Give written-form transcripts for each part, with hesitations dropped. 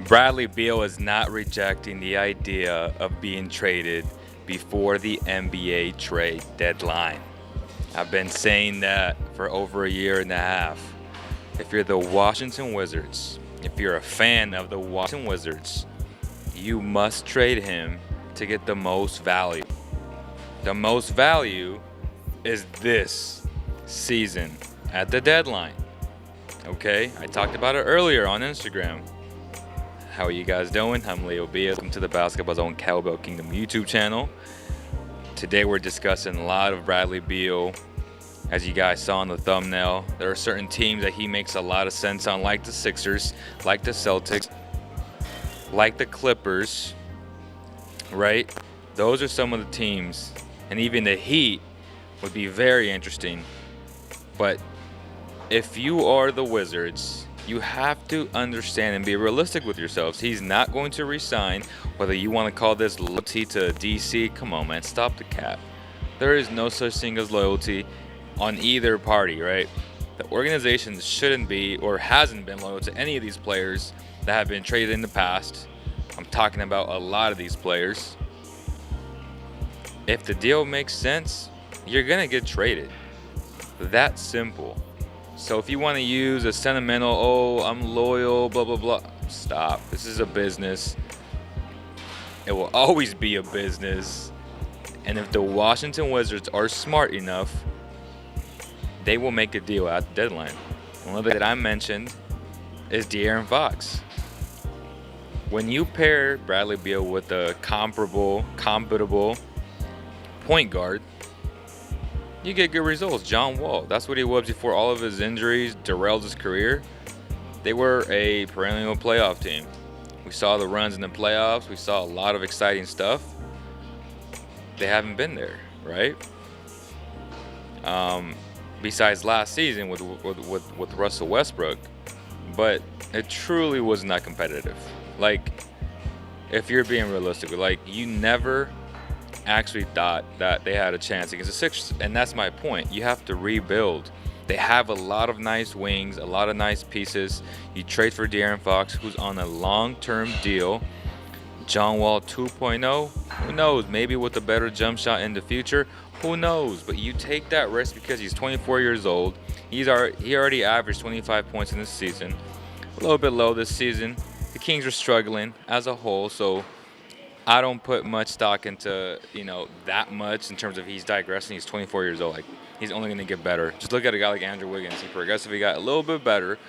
Bradley Beal is not rejecting the idea of being traded before the NBA trade deadline. I've been saying that for over a year and a half. If you're the Washington Wizards, if you're a fan of the Washington Wizards, you must trade him to get the most value. The most value is this season at the deadline. Okay, I talked about it earlier on Instagram. How are you guys doing? I'm Leo B. Welcome to the Basketball Zone Cowbell Kingdom YouTube channel. Today we're discussing a lot of Bradley Beal. As you guys saw in the thumbnail, there are certain teams that he makes a lot of sense on, like the Sixers, like the Celtics, like the Clippers, right? Those are some of the teams, and even the Heat would be very interesting. But if you are the Wizards, you have to understand and be realistic with yourselves. He's not going to resign, whether you want to call this loyalty to DC. Come on, man, stop the cap. There is no such thing as loyalty on either party, right? The organization shouldn't be or hasn't been loyal to any of these players that have been traded in the past. I'm talking about a lot of these players. If the deal makes sense, you're going to get traded. That simple. So if you want to use a sentimental, oh, I'm loyal, blah, blah, blah, stop. This is a business. It will always be a business. And if the Washington Wizards are smart enough, they will make a deal at the deadline. One that I mentioned is De'Aaron Fox. When you pair Bradley Beal with a compatible point guard, you get good results. John Wall, that's what he was before all of his injuries derailed his career. They were a perennial playoff team. We saw the runs in the playoffs. We saw a lot of exciting stuff. They haven't been there, right? Besides last season with Russell Westbrook, but it truly was not competitive. Like, if you're being realistic, like, you never actually thought that they had a chance against the Sixers, and that's my point. You have to rebuild. They have a lot of nice wings, a lot of nice pieces. You trade for De'Aaron Fox, who's on a long-term deal. John Wall 2.0, who knows? Maybe with a better jump shot in the future, who knows? But you take that risk because he's 24 years old. He already averaged 25 points in this season. A little bit low this season. The Kings are struggling as a whole, so I don't put much stock into, that much in terms of he's digressing. He's 24 years old. Like, he's only going to get better. Just look at a guy like Andrew Wiggins. He progressively got a little bit better.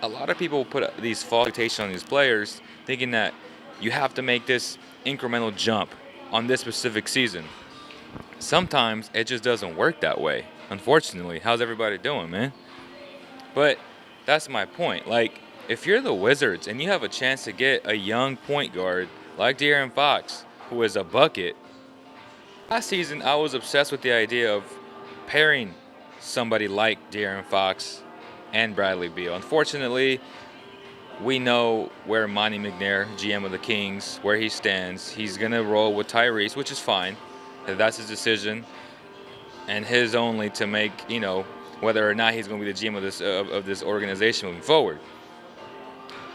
A lot of people put these false expectations on these players, thinking that you have to make this incremental jump on this specific season. Sometimes it just doesn't work that way, unfortunately. How's everybody doing, man? But that's my point. Like, if you're the Wizards and you have a chance to get a young point guard like De'Aaron Fox, who is a bucket, last season I was obsessed with the idea of pairing somebody like De'Aaron Fox and Bradley Beal. Unfortunately, we know where Monty McNair, GM of the Kings, where he stands. He's going to roll with Tyrese, which is fine. That's his decision and his only to make, whether or not he's going to be the GM of this organization moving forward.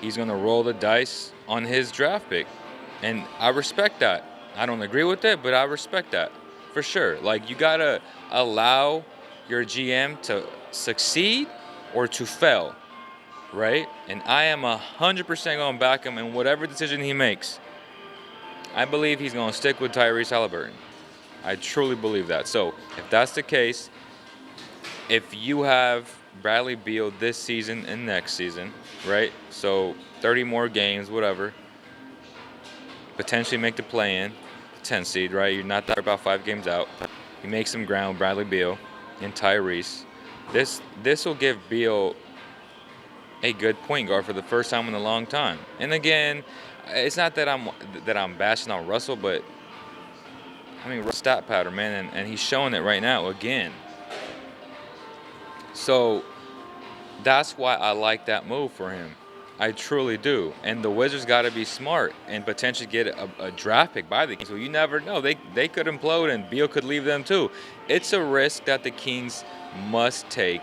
He's going to roll the dice on his draft pick. And I respect that. I don't agree with it, but I respect that for sure. Like, you got to allow your GM to succeed or to fail, right? And I am 100% going to back him in whatever decision he makes. I believe he's going to stick with Tyrese Halliburton. I truly believe that. So if that's the case, if you have Bradley Beal this season and next season, right? So 30 more games, whatever. Potentially make the play-in, 10 seed, right? You're not that about 5 games out. You make some ground, Bradley Beal and Tyrese. This will give Beal a good point guard for the first time in a long time. And again, it's not that I'm bashing on Russell, but stat pattern, man, and he's showing it right now again. So that's why I like that move for him. I truly do. And the Wizards got to be smart and potentially get a draft pick by the Kings. So you never know. They could implode and Beal could leave them too. It's a risk that the Kings must take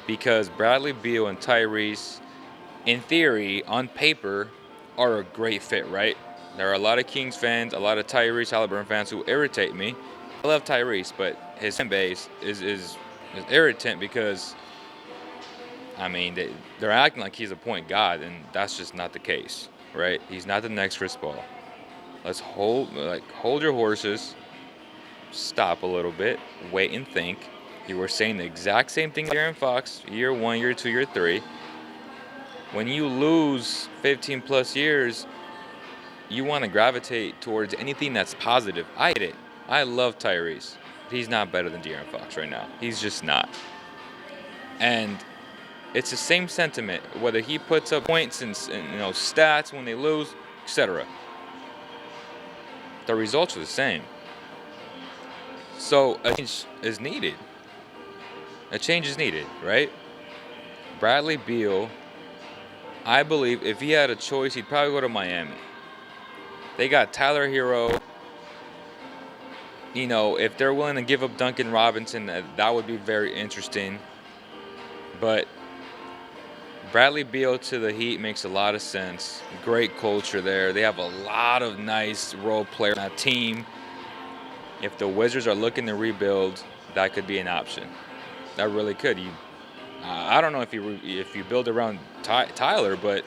because Bradley Beal and Tyrese in theory, on paper, are a great fit, right? There are a lot of Kings fans, a lot of Tyrese Halliburton fans who irritate me. I love Tyrese, but his fan base is irritant because, I mean, they're acting like he's a point guard, and that's just not the case, right? He's not the next Chris Paul. Let's hold your horses, stop a little bit, wait and think. You were saying the exact same thing here in Fox, year 1, year 2, year 3. When you lose 15 plus years, you want to gravitate towards anything that's positive. I get it. I love Tyrese. But he's not better than De'Aaron Fox right now. He's just not. And it's the same sentiment, whether he puts up points and stats when they lose, etc. The results are the same. So a change is needed. A change is needed, right? Bradley Beal, I believe if he had a choice, he'd probably go to Miami. They got Tyler Hero. If they're willing to give up Duncan Robinson, that would be very interesting. But Bradley Beal to the Heat makes a lot of sense. Great culture there. They have a lot of nice role players on that team. If the Wizards are looking to rebuild, that could be an option. That really could. I don't know if you build around Tyler, but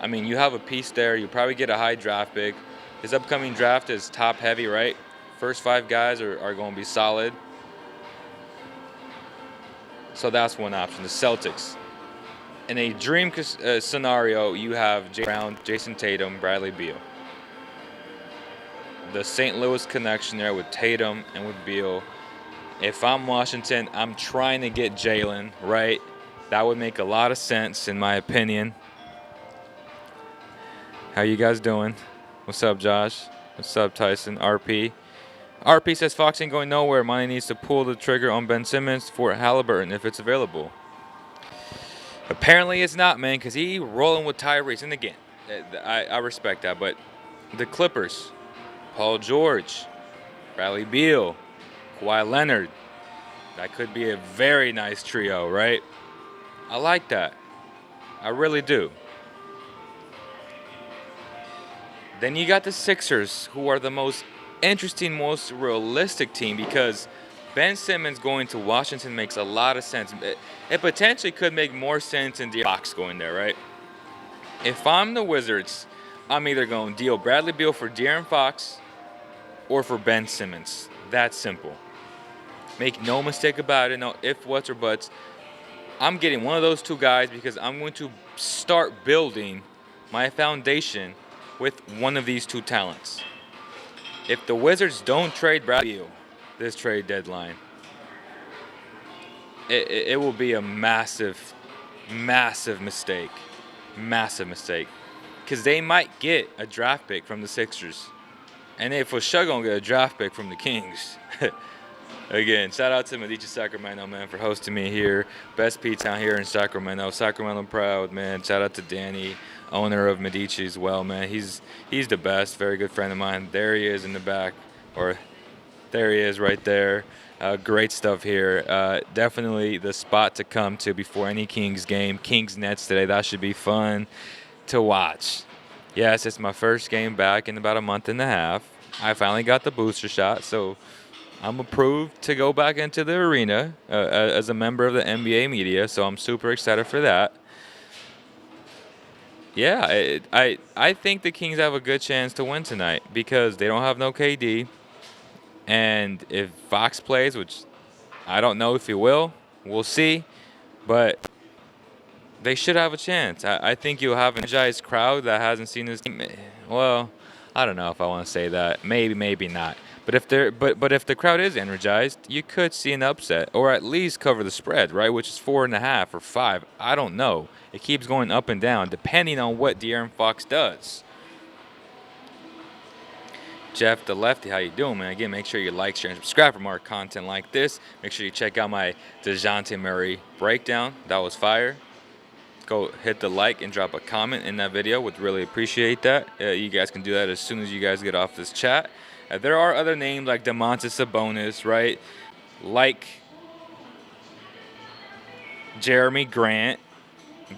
I mean, you have a piece there. You probably get a high draft pick. His upcoming draft is top heavy, right? First 5 guys are going to be solid. So that's one option. The Celtics. In a dream scenario, you have Jay Brown, Jason Tatum, Bradley Beal. The St. Louis connection there with Tatum and with Beal. If I'm Washington, I'm trying to get Jalen, right? That would make a lot of sense, in my opinion. How you guys doing? What's up, Josh? What's up, Tyson? RP. RP says Fox ain't going nowhere. Money needs to pull the trigger on Ben Simmons for Halliburton if it's available. Apparently it's not, man, because he rolling with Tyrese. And again, I respect that. But the Clippers, Paul George, Bradley Beal, Kawhi Leonard, that could be a very nice trio, right? I like that. I really do. Then you got the Sixers, who are the most interesting, most realistic team, because Ben Simmons going to Washington makes a lot of sense. It potentially could make more sense than De'Aaron Fox going there, right? If I'm the Wizards, I'm either going to deal Bradley Beal for De'Aaron Fox or for Ben Simmons. That's simple. Make no mistake about it. No ifs, whats, or buts. I'm getting one of those 2 guys because I'm going to start building my foundation with one of these 2 talents. If the Wizards don't trade Bradley Beal this trade deadline, it will be a massive, massive mistake. Massive mistake. Because they might get a draft pick from the Sixers. And they for sure going to get a draft pick from the Kings. Again, shout out to Medici Sacramento, man, for hosting me here. Best pizza out here in Sacramento. Sacramento proud, man. Shout out to Danny, owner of Medici as well, man. He's the best. Very good friend of mine. There he is in the back. Or there he is right there. Great stuff here. Definitely the spot to come to before any Kings game. Kings Nets today. That should be fun to watch. Yes, it's my first game back in about a month and a half. I finally got the booster shot, so I'm approved to go back into the arena as a member of the NBA media, so I'm super excited for that. Yeah, I think the Kings have a good chance to win tonight because they don't have no KD. And if Fox plays, which I don't know if he will, we'll see. But they should have a chance. I think you'll have an energized crowd that hasn't seen this team. Well, I don't know if I want to say that. Maybe not. But if the crowd is energized, you could see an upset or at least cover the spread, right? Which is 4.5 or 5. I don't know. It keeps going up and down depending on what De'Aaron Fox does. Jeff the Lefty, how you doing, man? Again, make sure you like, share, and subscribe for more content like this. Make sure you check out my DeJounte Murray breakdown. That was fire. Go hit the like and drop a comment in that video. Would really appreciate that. You guys can do that as soon as you guys get off this chat. There are other names like Domantas Sabonis, right? Like Jeremy Grant.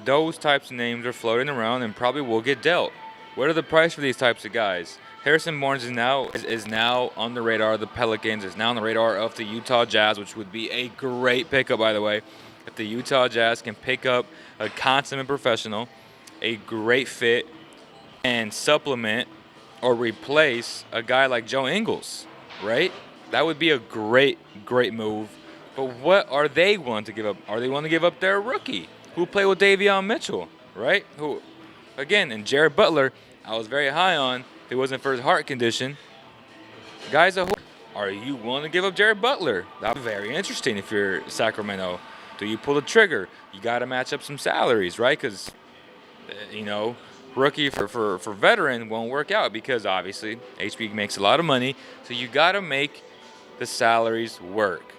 Those types of names are floating around and probably will get dealt. What are the price for these types of guys? Harrison Barnes is now on the radar of the Pelicans, is now on the radar of the Utah Jazz, which would be a great pickup, by the way. If the Utah Jazz can pick up a consummate professional, a great fit, and supplement or replace a guy like Joe Ingles, right? That would be a great, great move. But what are they willing to give up? Are they willing to give up their rookie who played with Davion Mitchell, right? Who, again, and Jared Butler, I was very high on. If it wasn't for his heart condition, guys, are you willing to give up Jared Butler? That would be very interesting if you're Sacramento. Do you pull the trigger? You got to match up some salaries, right? Because, rookie for veteran won't work out because obviously HB makes a lot of money. So you got to make the salaries work.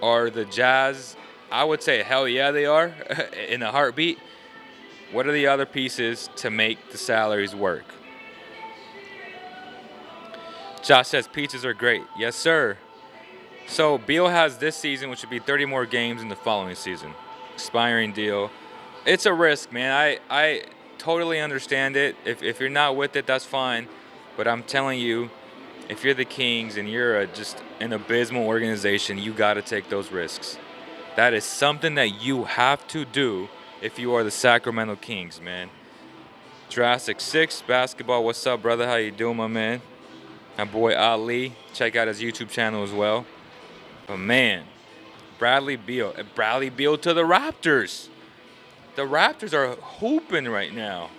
Are the Jazz? I would say hell yeah they are in a heartbeat. What are the other pieces to make the salaries work? Josh says pizzas are great. Yes, sir. So Beal has this season, which would be 30 more games in the following season. Expiring deal. It's a risk, man. I totally understand it. If you're not with it, that's fine. But I'm telling you, if you're the Kings and you're just an abysmal organization, you got to take those risks. That is something that you have to do if you are the Sacramento Kings, man. Jurassic 6 Basketball, what's up, brother? How you doing, my man? My boy Ali. Check out his YouTube channel as well. But, man, Bradley Beal to the Raptors. The Raptors are hooping right now.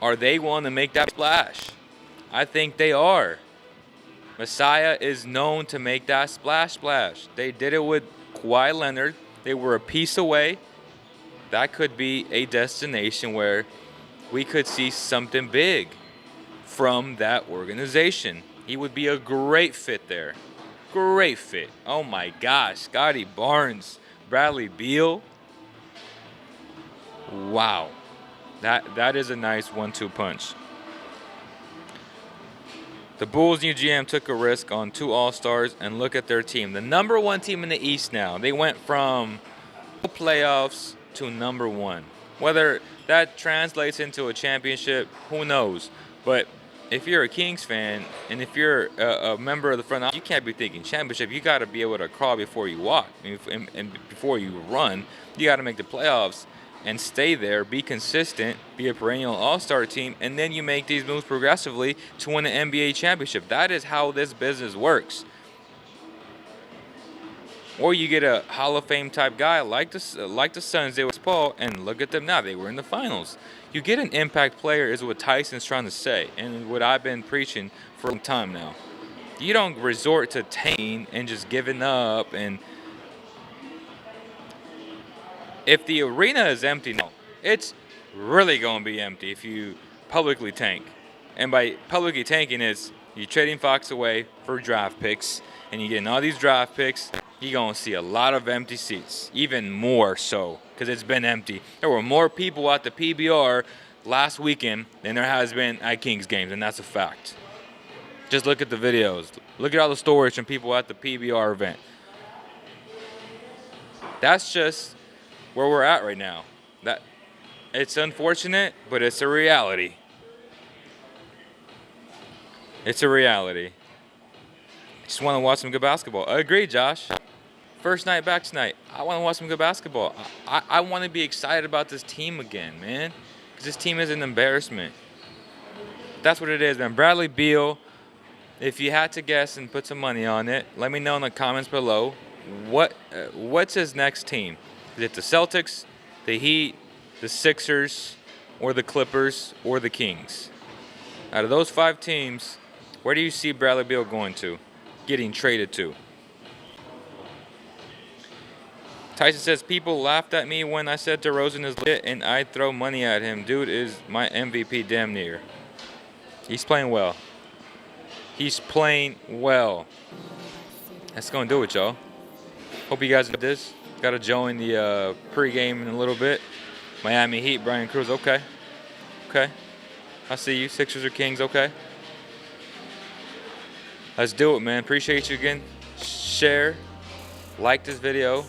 Are they willing to make that splash? I think they are. Messiah is known to make that splash. They did it with Kawhi Leonard. They were a piece away. That could be a destination where we could see something big from that organization. He would be a great fit there. Great fit. Oh my gosh. Scotty Barnes, Bradley Beal. Wow. That is a nice 1-2 punch. The Bulls' new GM took a risk on 2 All-Stars, and look at their team. The number 1 team in the East now. They went from playoffs to number 1. Whether that translates into a championship, who knows? But if you're a Kings fan and if you're a member of the front office, you can't be thinking championship. You got to be able to crawl before you walk. And before you run, you got to make the playoffs and stay there, be consistent, be a perennial all-star team, and then you make these moves progressively to win an NBA championship. That is how this business works. Or you get a Hall of Fame type guy like the Suns did with Paul, and look at them now. They were in the finals. You get an impact player is what Tyson's trying to say, and what I've been preaching for a long time now. You don't resort to tanking and just giving up. And if the arena is empty now, it's really going to be empty if you publicly tank. And by publicly tanking is you're trading Fox away for draft picks, and you're getting all these draft picks. You're going to see a lot of empty seats, even more so, because it's been empty. There were more people at the PBR last weekend than there has been at Kings games, and that's a fact. Just look at the videos. Look at all the stories from people at the PBR event. That's just where we're at right now. That it's unfortunate, but it's a reality. It's a reality. Just want to watch some good basketball. I agree, Josh. First night back tonight. I want to watch some good basketball. I want to be excited about this team again, man. Because this team is an embarrassment. That's what it is, man. Bradley Beal, if you had to guess and put some money on it, let me know in the comments below. What's his next team? Is it the Celtics, the Heat, the Sixers, or the Clippers, or the Kings? Out of those 5 teams, where do you see Bradley Beal going to? Getting traded to? Tyson says, people laughed at me when I said DeRozan is lit and I'd throw money at him. Dude is my MVP damn near. He's playing well. He's playing well. That's going to do it, y'all. Hope you guys did this. Got to join the pregame in a little bit. Miami Heat, Brian Cruz. Okay. I see you. Sixers or Kings. Okay. Let's do it, man. Appreciate you again. Share. Like this video.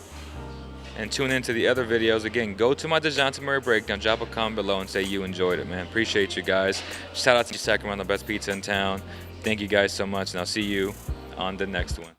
and tune into the other videos. Again, go to my DeJounte Murray breakdown, drop a comment below and say you enjoyed it, man. Appreciate you guys. Shout out to Sacramento, best pizza in town. Thank you guys so much, and I'll see you on the next one.